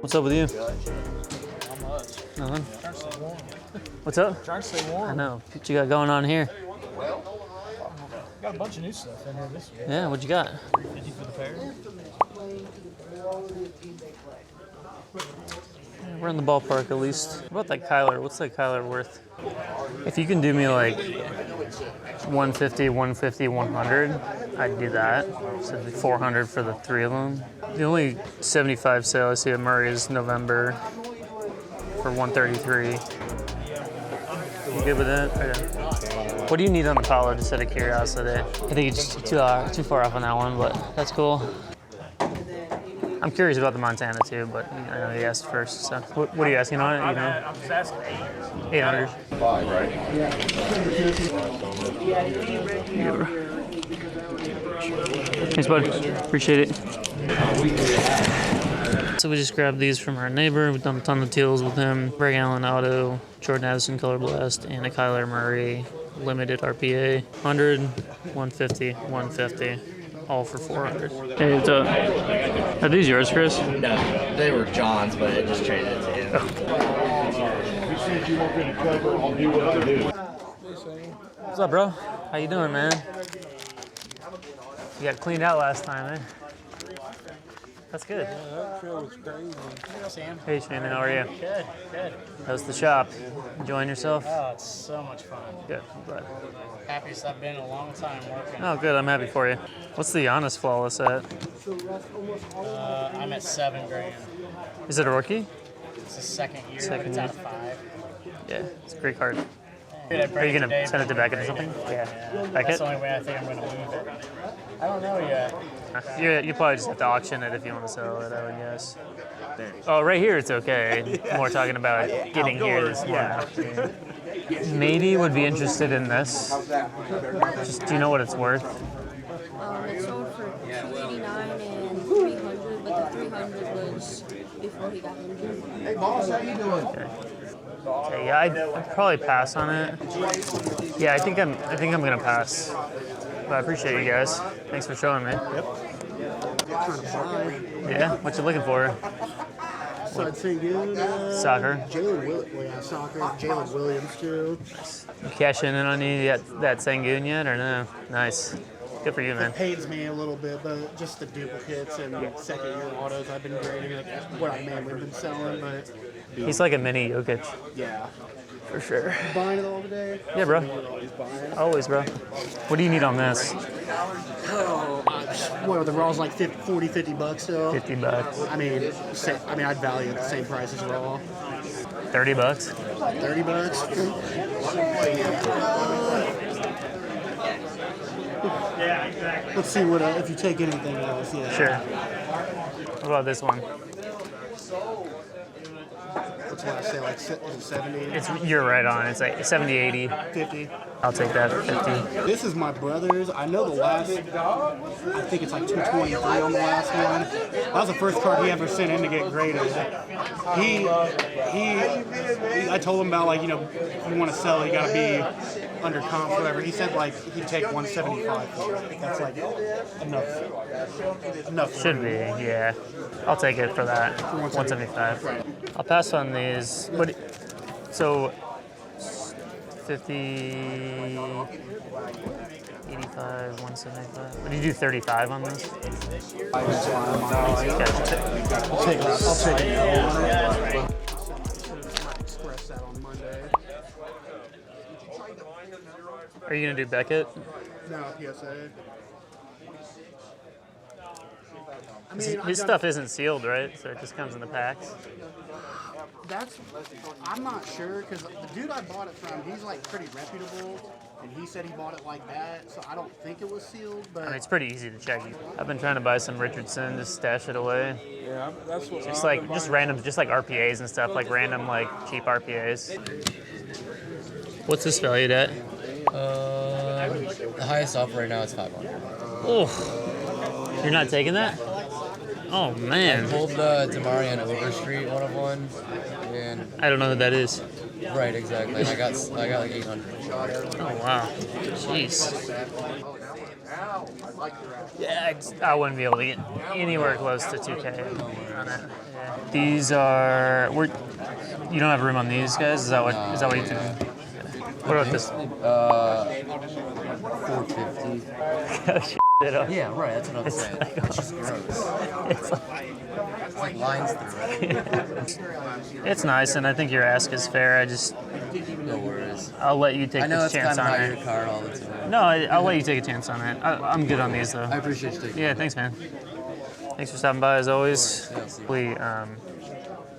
What's up with you? Nothing. What's up? Trying to stay warm. I know. What you got going on here? Got a bunch of new stuff in here this year. Yeah, what you got? $350 for the pair. Yeah, we're in the ballpark at least. What about that Kyler? What's that Kyler worth? If you can do me like 150, 150, 100, I'd do that. So it'd be 400 for the three of them. The only 75 sale I see at Murray is November for 133. You good with that? Okay. What do you need on the Apollo, just out of curiosity? I think it's too far off on that one, but that's cool. I'm curious about the Montana too, but I know you asked first. So, what are you asking on it? You know? I'm just asking 800. 5, right? Thanks, bud. Appreciate it. So we just grabbed these from our neighbor. We've done a ton of deals with him. Greg Allen Auto, Jordan Addison Color Blast, and a Kyler Murray limited RPA. 100, 150, 150. All for 400. Hey, it's are these yours, Chris? No, they were John's, but I just traded it to him. You said you weren't going to cover, I'll do what I do. What's up, bro? How you doing, man? You got cleaned out last time, eh? That's good. Yeah, that trail was crazy. Sam? Hey, Shannon, how are you? Good, good. How's the shop? Enjoying yourself? Oh, it's so much fun. Good, I'm glad. Happiest I've been in a long time working. Oh, good, I'm happy for you. What's the Honest Flawless at? I'm at $7,000. Is it a rookie? It's the second year, Second but it's year. out of 5. Yeah, it's a great card. Dude, I Are break you going today, to send it to but Beckett or I'm something? grading. Yeah. That's Beckett? the only way I think I'm going to move it. I don't know yet. You probably just have to auction it if you want to sell it, I would guess. Oh, right here it's okay. More talking about getting here this morning. Maybe would be interested in this. Just, do you know what it's worth? It sold for $289 and $300, but the $300 was before he got injured. Hey, boss, how you doing? Okay, yeah, I'd probably pass on it. Yeah, I think I'm gonna pass. But I appreciate you guys. Thanks for showing me. Yep. Yeah, what you looking for? Side Sangoon, Soccer. Jalen Williams too. You cashing in on that Sangoon yet or no? Nice. Good for you, man. It pains me a little bit, but just the duplicates and second-year autos I've been grading, like what I mainly been selling, but He's like a mini Jokic. yeah. For sure. Buying it all today? Yeah, bro. You're always buying. Always, bro. What do you need on this? What are the Raw's like 40, 50 bucks still? 50 bucks. I mean, I'd value it the same price as Raw. 30 bucks? 30 bucks? Yeah, exactly. Let's see what if you take anything else. Yeah. Sure. What about this one? What's what I say, like 70? You're right on. It's like 70, 80. 50. I'll take that for 50. This is my brother's. I know the last, I think it's like 223 on the last one. That was the first card he ever sent in to get graded. I told him about, like, you know, if you want to sell, you got to be under comp or whatever. He said, like, he'd take 175 for it. That's, like, enough. Should be, yeah. I'll take it for that. 175. I'll pass on these. But so 50, 85, 175. What do you do? 35 on this? I'll take it. Express that on Monday. Are you gonna do Beckett? No, PSA. I His mean, stuff isn't sealed, right? So it just comes in the packs. I'm not sure, because the dude I bought it from, he's like pretty reputable, and he said he bought it like that, so I don't think it was sealed, but... I mean, it's pretty easy to check. I've been trying to buy some Richardson, just stash it away. Yeah, that's what Just like random, just like RPAs and stuff, like random like cheap RPAs. What's this valued at? The highest offer right now is 500. Oh, you're not taking that? Oh man. Hold the Damari on Overstreet 101, and I don't know who that is. right, exactly. And I got like 800. Oh wow. Jeez. Yeah, I wouldn't be able to get anywhere close to 2K on it. Yeah. These are you don't have room on these guys? Is that what you think? What about this? 450. Yeah, right. That's what I'm saying. It's just gross. It's Like lines through it. it's nice, and I think your ask is fair. No worries. I'll let you take I know the it's chance kind of on how it. your car all the time. No, I'll let you take a chance on it. I'm good on these though. I appreciate you taking Yeah, thanks, man. Thanks for stopping by as always. Yeah, I'll see you.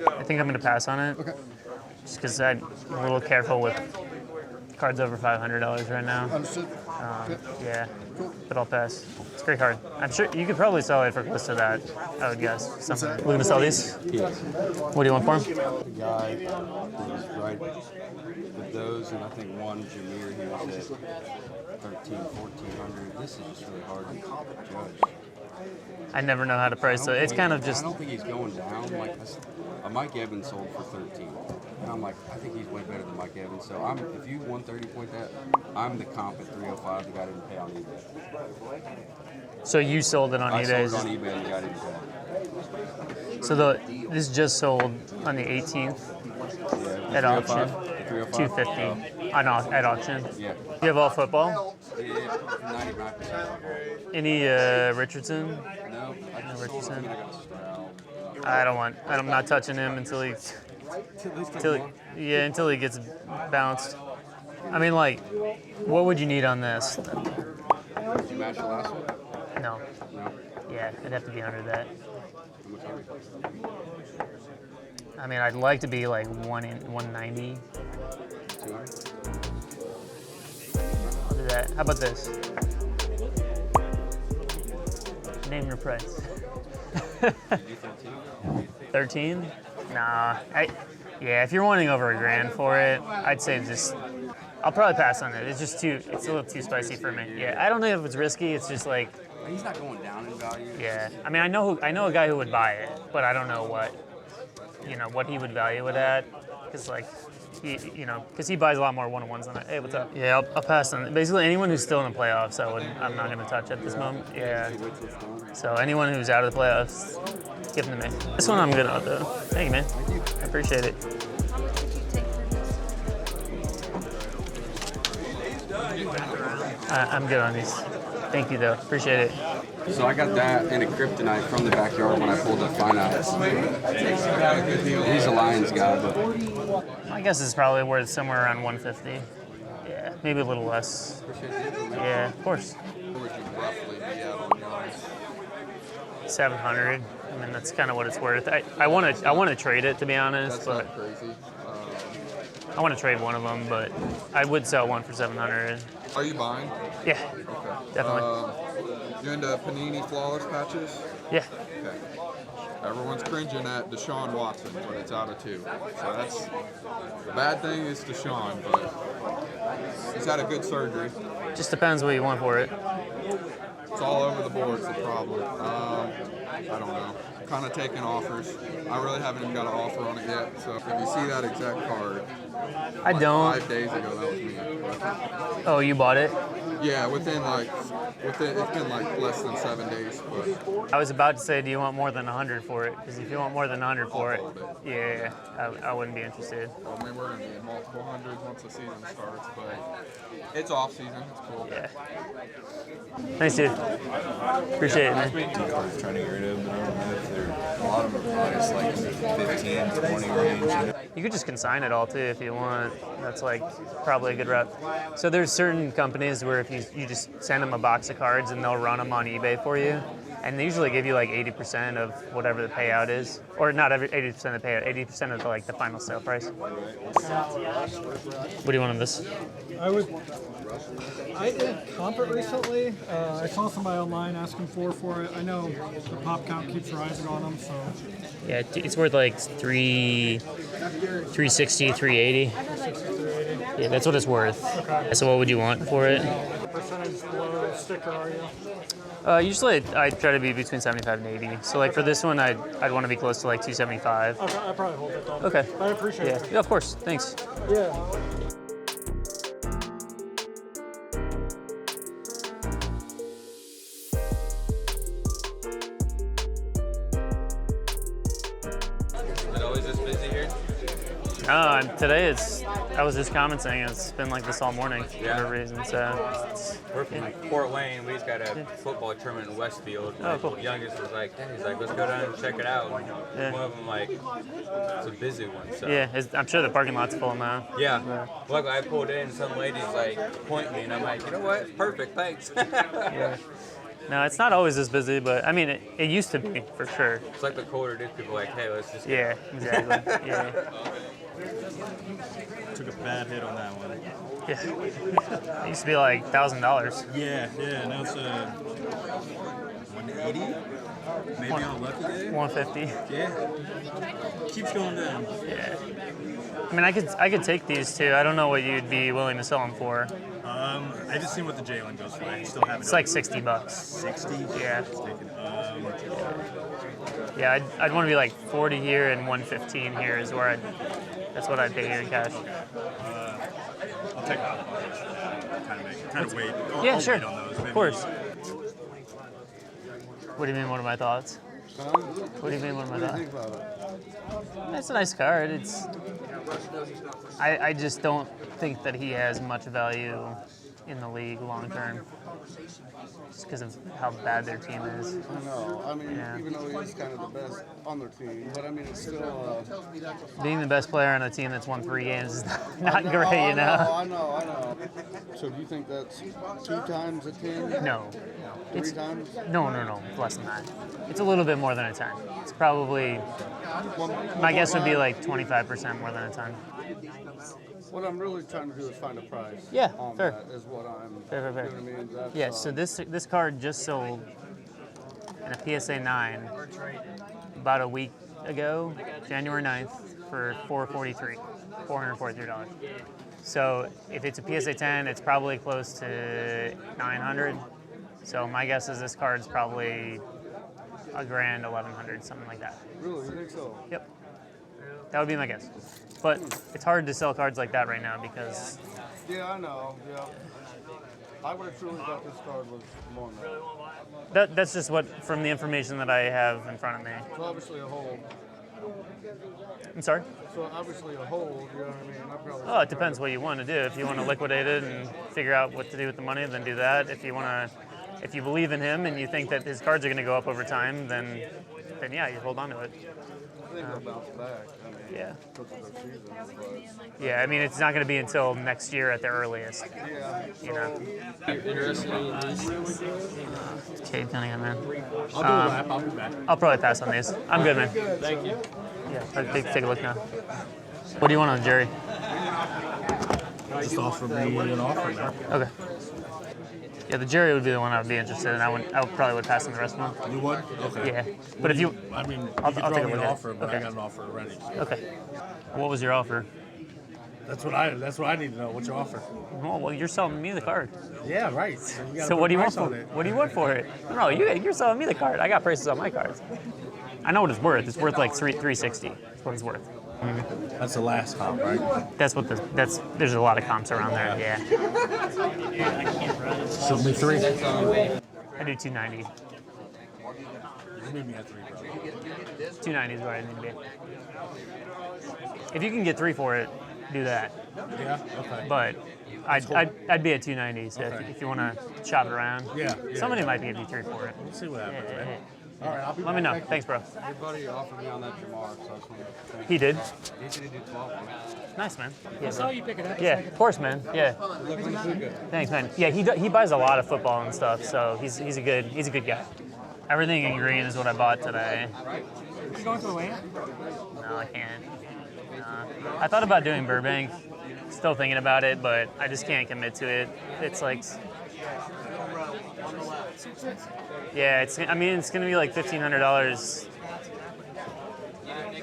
I think I'm gonna pass on it. Okay. Just because I'm a little careful with cards over $500 right now. Understood. Yeah, but I'll pass. It's a great card. I'm sure you could probably sell it for close to that, I would guess. Something. We're gonna sell these? Yes. What do you want for them? The guy that was right with those, and I think one, Jameer, he was at 1,400. This is just really hard to judge. I never know how to price it. It's kind of I just, don't think he's going down. Like a Mike Evans sold for 13, and I'm like, I think he's way better than Mike Evans. So if you 130 point that, I'm the comp at 305. The guy didn't pay on eBay. so you sold it on I eBay. sold it on eBay, and the guy didn't pay. So this just sold on the 18th Yeah, at auction. 305. 250 at auction. Yeah. You have all football? 99%. Any Richardson? No, I just sold, Richardson. I got a Stroud. I'm not touching him until he gets bounced. I mean, like, what would you need on this? Did you match the last one? No. No. Yeah, it'd have to be under that. How much are we? I mean, I'd like to be like 190. 200? I'll do that. How about this? Name your price. 13? Nah. If you're wanting over $1,000 for it, I'd say I'll probably pass on it. It's a little too spicy for me. Yeah, I don't know if it's risky. It's just like, He's not going down in value. yeah. I mean, I know a guy who would buy it, but I don't know what he would value it at, because like, because he buys a lot more one-on-ones than I. Hey, what's up? Yeah, I'll pass on it. Basically, anyone who's still in the playoffs, I'm not going to touch at this moment. Yeah. So anyone who's out of the playoffs, give them to me. This one I'm good on though. Thank you, man. I appreciate it. I'm good on these. Thank you though. Appreciate it. So I got that and a kryptonite from the backyard when I pulled the fine eyes. He's a Lions guy, but My guess is probably worth somewhere around 150. Yeah, maybe a little less. Yeah, of course. Where would you roughly be at on yours? 700. I mean, that's kind of what it's worth. I want to trade it, to be honest, That's but not crazy. I want to trade one of them, but I would sell one for 700. Are you buying? Yeah, definitely. You into Panini flawless patches? Yeah. Okay. Everyone's cringing at Deshaun Watson, but it's out of 2. So that's the bad thing is Deshaun, but he's had a good surgery. Just depends what you want for it. It's all over the board. It's the problem. I don't know. Kind of taking offers. I really haven't even got an offer on it yet. So if you see that exact card, I don't. 5 days ago that was me. Oh, you bought it? Yeah, it's been like less than 7 days, but I was about to say, do you want more than 100 for it? Because if you want more than 100 for it, yeah, I wouldn't be interested. I mean we're gonna be in multiple hundreds once the season starts, but it's off season. It's cool. Yeah. Thanks, dude. Appreciate it, man. Cards trying to get rid of, but I don't know if they're, a lot of them are priced like in the 15, 20 range. You could just consign it all too if you want. That's like probably a good route. So there's certain companies where if you just send them a box of cards and they'll run them on eBay for you, and they usually give you like 80% of whatever the payout is, or not 80% of the payout, 80% of the final sale price. What do you want on this? I did comp it recently. I saw somebody online asking for it. I know the pop count keeps rising on them, so. Yeah, it's worth like 360, 380. Yeah, that's what it's worth. Okay. So what would you want for it? Percentage below sticker, are you? Usually I try to be between 75 and 80. So like for this one, I'd want to be close to like 275. Okay, I probably hold it then. Okay. I appreciate it. Yeah, of course. Thanks. Yeah. Today I was just commenting, it's been like this all morning for whatever reason, so. We're from Fort Wayne, we just got a football tournament in Westfield. Oh, cool. The youngest was like, let's go down and check it out. And one of them, like, it's a busy one, so. Yeah, I'm sure the parking lot's full now. Yeah. Look, I pulled in, some lady's like, point me, and I'm like, you know what, perfect, thanks. Yeah. No, it's not always this busy, but I mean, it used to be, for sure. It's like the colder it is, people are like, hey, let's just Yeah, exactly. Yeah. Took a bad hit on that one. Yeah. It used to be like $1,000. Yeah, now it's 180, maybe on a lucky day. 150. Yeah, keeps going down. Yeah. I mean, I could take these two. I don't know what you'd be willing to sell them for. I just seen what the Jalen goes for. I still haven't. It's like $60. 60. Yeah. Yeah, I'd want to be like 40 here and 115 here is where that's what I'd pay here in cash. I'll take that. Kind of wait. Yeah, I'll sure. wait on those, maybe. Of course. What do you mean? What are my thoughts? What do you mean? What are my thoughts? It's a nice card. I just don't think that he has much value in the league long term, just because of how bad their team is. I know. I mean, even though he's kind of the best on their team, but I mean, it's still. Being the best player on a team that's won 3 games is not great, you know. I know. So do you think that's 2 times a 10? No. 3 times? No, less than that. It's a little bit more than a 10. It's probably, my guess would be like 25% more than a 10. What I'm really trying to do is find a price. Yeah, on fair. That is what I'm. Fair. You know what I mean? That's, Yeah, so this card just sold in a PSA 9 about a week ago, January 9th, for $443. So if it's a PSA 10, it's probably close to 900. So my guess is this card's probably $1,000, 1,100, something like that. Really, you think so? Yep. That would be my guess. But it's hard to sell cards like that right now because... Yeah, I know. Yeah. I would have truly thought this card was more than that. That's just what, from the information that I have in front of me. So obviously a hold. I'm sorry? So obviously a hold, you know what I mean? I probably Oh, it depends what you want to do. If you want to liquidate it and figure out what to do with the money, then do that. If you believe in him and you think that his cards are going to go up over time, then yeah, you hold on to it. I think they'll bounce back. I mean, Yeah. because of their season, but Yeah, I mean, it's not going to be until next year at the earliest. yeah. You know. Cade Cunningham, man. I'll do a lap. I'll be back. I'll probably pass on these. I'm good, man. Thank you. Yeah, I'll take a look now. What do you want on Jerry? Just offer me an offer now. Okay. Yeah, the Jerry would be the one I would be interested in. I probably would pass on the rest of them. You would? Okay. Yeah, but if you, I mean, I'll you could take throw a me an look at it. offer, but I got an offer already. Okay. What was your offer? That's what I need to know. What's your offer? Well, you're selling me the card. Yeah, right. So what do you want for it? What do you want for it? No, you're selling me the card. I got prices on my cards. I know what it's worth. It's worth like $360. That's what it's worth. That's the last comp, right? That's what there's a lot of comps around there. Yeah. Show me 3. I do 290. You made me at 3, bro. 290 is where I need to be. If you can get 3 for it, do that. Yeah. Okay. But I'd be at 290. So Okay. if you want to shop it around, Yeah. somebody might give you 3 for it. We'll see what happens, Yeah, man. yeah. All right, I'll be Let me back. know. Thanks, bro. Your buddy offered me on that Jamar, so I just wanted to thank He did. He said he'd do 12 for me. Nice, man. Yeah, I saw you pick it up. yeah, of course, man. Yeah. Thanks, man. Yeah, he buys a lot of football and stuff, so he's a good guy. Everything in green is what I bought today. You going to the weigh-in? No, I can't. I thought about doing Burbank. Still thinking about it, but I just can't commit to it. It's like, yeah, it's going to be like $1,500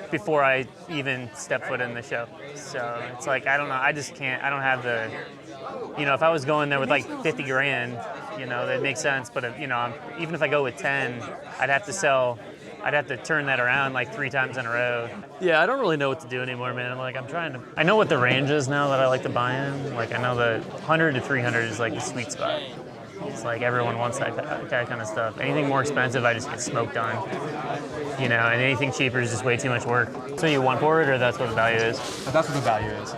before I even step foot in the show. So it's like, I don't know. I just can't. I don't have the, if I was going there with like 50 grand, that makes sense. But even if I go with 10, I'd have to turn that around like 3 times in a row. Yeah, I don't really know what to do anymore, man. I know what the range is now that I like to buy in. Like, I know that 100 to 300 is like the sweet spot. It's like everyone wants that kind of stuff. Anything more expensive, I just get smoked on. You know, and anything cheaper is just way too much work. So you want for it, or that's what the value is? That's what the value is.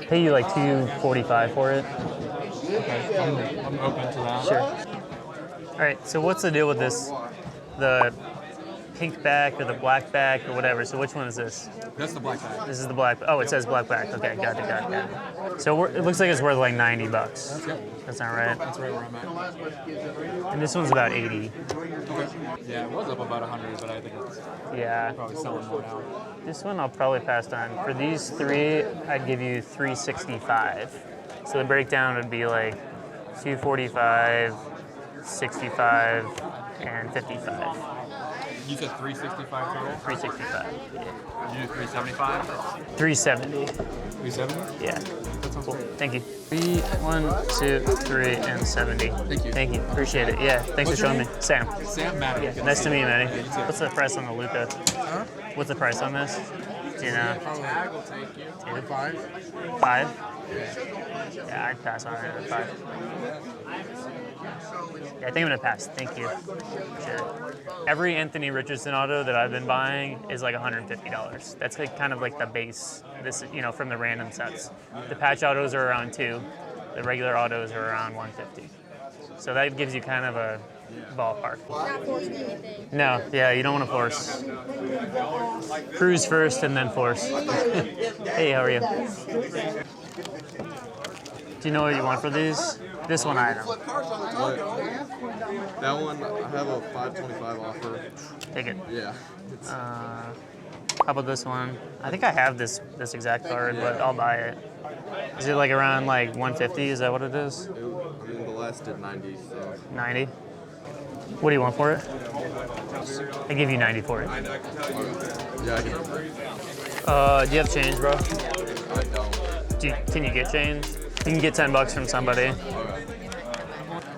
Pay you like $245 for it. Okay, I'm open to that. Sure. All right. So what's the deal with this? The pink back or the black back or whatever. So which one is this? That's the black back. This is the black. Oh, it says black back. Okay, got it. So it looks like it's worth like $90. That's not right. That's right where I'm at. And this one's about 80. Yeah, it was up about 100, but I think it's Yeah. probably selling more now. This one I'll probably pass on. For these three, I'd give you $365. So the breakdown would be like $245, $65, and $55. You said 365 total? 365. Yeah. You do 375? 370. 370? Yeah. That sounds Cool. great. Thank you. 1, 2, 3, and 70. Thank you. Thank you. Appreciate it. Yeah. Thanks What's for your showing me. name? Sam. Sam Maddox. Yeah. Nice to meet you, Maddie. Yeah, you too. What's the price on the Luca? Huh? What's the price on this? Do you know? Tag will take you. 5. 5? Yeah, I'd pass on it at 5. Yeah, I think I'm gonna pass. Thank you. Appreciate it. Every Anthony Richardson auto that I've been buying is like $150. That's like kind of like the base. This, you know, from the random sets. The patch autos are around 2. The regular autos are around 150. So that gives you kind of a ballpark. Not forcing anything. No, yeah, you don't want to force. Cruise first and then force. Hey, how are you? Do you know what you want for these? This one I don't. That one, I have a 525 offer. Take it. Yeah. How about this one? I think I have this exact card, but I'll buy it. Is it like around like 150? Is that what it is? I mean, the last did 90, so. 90? What do you want for it? I give you 90 for it. Yeah, I can. Do you have change, bro? I don't. Can you get change? You can get $10 from somebody.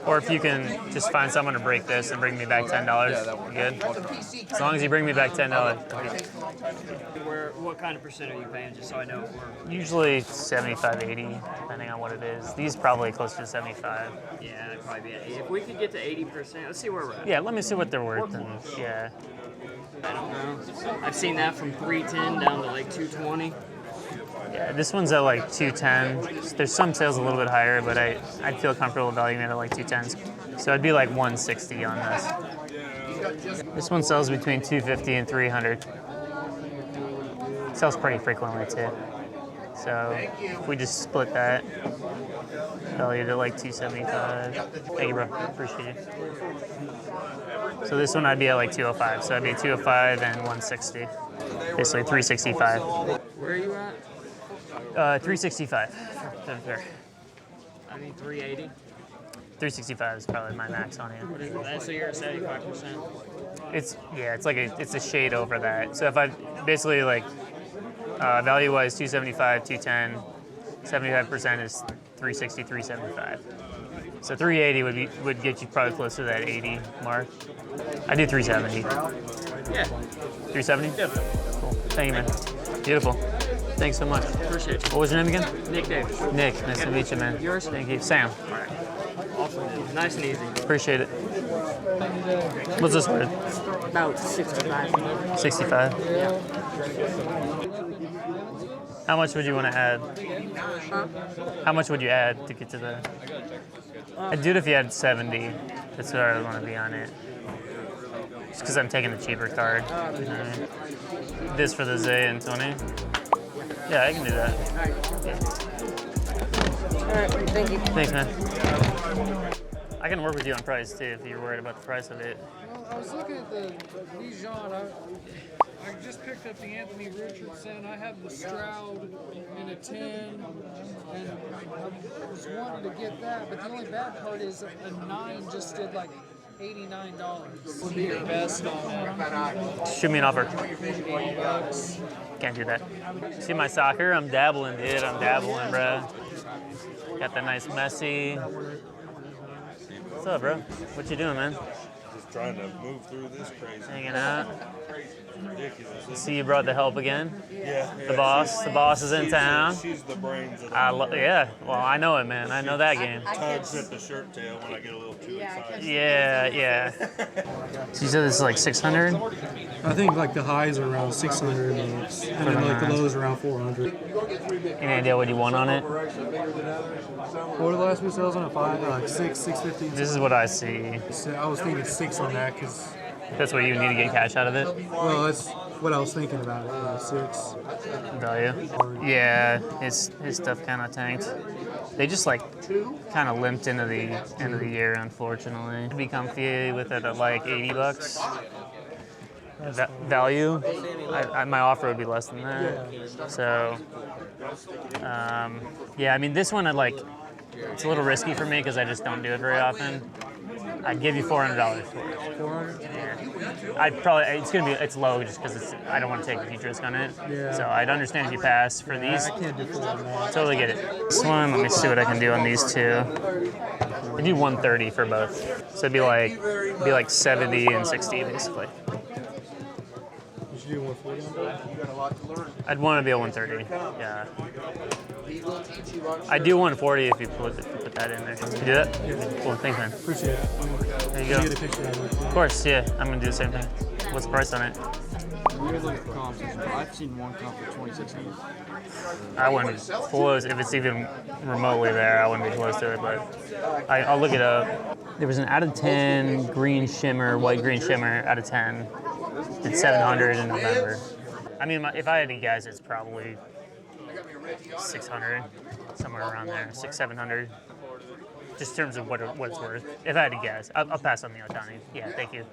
Or if you can just find someone to break this and bring me back $10. Yeah, that works. Good? As long as you bring me back $10. What kind of percent are you paying, just so I know? Usually 75, 80, depending on what it is. These probably close to 75. Yeah, it'd probably be 80. If we could get to 80%, let's see where we're at. Yeah, let me see what they're worth. And yeah. I don't know. I've seen that from 310 down to like 220. Yeah, this one's at like 210. There's some sales a little bit higher, but I'd feel comfortable valuing it at like 210s. So it'd be like 160 on this. This one sells between 250 and 300. Sells pretty frequently too. So if we just split that, valued at like 275. Thank you, bro. Appreciate it. So this one I'd be at like 205. So I'd be 205 and 160. Basically 365. Where are you at? 365. I mean 380. 365 is probably my max on it. What is that? So you're at 75%. It's like it's a shade over that. So if I basically like value wise 275, 210, 75% is 360, 375. So 380 would get you probably close to that 80 mark. I do 370. Yeah. 370? Yeah. Cool. Thank you, man. Beautiful. Thanks so much. Appreciate you. What was your name again? Nick Davis. Nick. Nice to meet you, man. Yours? Thank you. Sam. All right. Awesome. Nice and easy. Appreciate it. What's this worth? About 65. 65? Yeah. How much would you want to add? Huh? How much would you add to get to the... I'd do it if you had 70. That's where I would want to be on it. Just because I'm taking the cheaper card. This for the Zay and 20. Yeah, I can do that. Yeah. All right. Thank you. Thanks, man. I can work with you on price too if you're worried about the price of it. Well, I was looking at the Dijon. I just picked up the Anthony Richardson. I have the Stroud in a 10, and I was wanting to get that, but the only bad part is a 9 just did like $89. What would be your best on it? Shoot me an offer. $80. Can't do that. See my soccer? I'm dabbling, dude. I'm dabbling, bro. Got that nice messy. What's up, bro? What you doing, man? Just trying to move through this crazy. Hanging out. Ridiculous. See, you brought the help again. Yeah. The boss. The boss is in town. She's the brains of the yeah. Well, I know it, man. I know that game. tugs at the shirt tail when I get a little too excited. Yeah. So you said this is like 600? I think like the highs are around 600 and then like the lows around 400. Any idea what you want on it? What were the last few sales on it? Like 650. This is what I see. So I was thinking 6 on that because. That's what you need to get cash out of it? Well, that's what I was thinking about it. 6 value. Yeah, his stuff kind of tanked. They just like kind of limped into the end of the year, unfortunately. I'd be comfy with it at like $80. Value, my offer would be less than that. So, yeah, I mean this one it's a little risky for me because I just don't do it very often. I'd give you $400 for it. 400? Yeah. It's low just because I don't want to take a huge risk on it. Yeah. So I'd understand if you pass for these. I can't do 400. Totally get it. This one, let me see what I can do on these two. I do 130 for both. So it'd be like 70 and 60 basically. You should do 140. I'd want to be a 130. Yeah. I'd do 140 if you put that in there. You do that? Yeah. Cool, thanks, man. Appreciate it. There you go. Get a picture of it. Of course, yeah. I'm gonna do the same thing. What's the price on it? We're looking for comps. I've seen one comp for 2600. I wouldn't be close. If it's even remotely there, I wouldn't be close to it, but I'll look it up. There was an out of 10 green shimmer, white green shimmer out of 10. Did 700 in November. I mean, if I had to guess, it's probably 600, somewhere around there, 700. Just in terms of what it's worth. If I had to guess, I'll pass on the Otani. Yeah, thank you.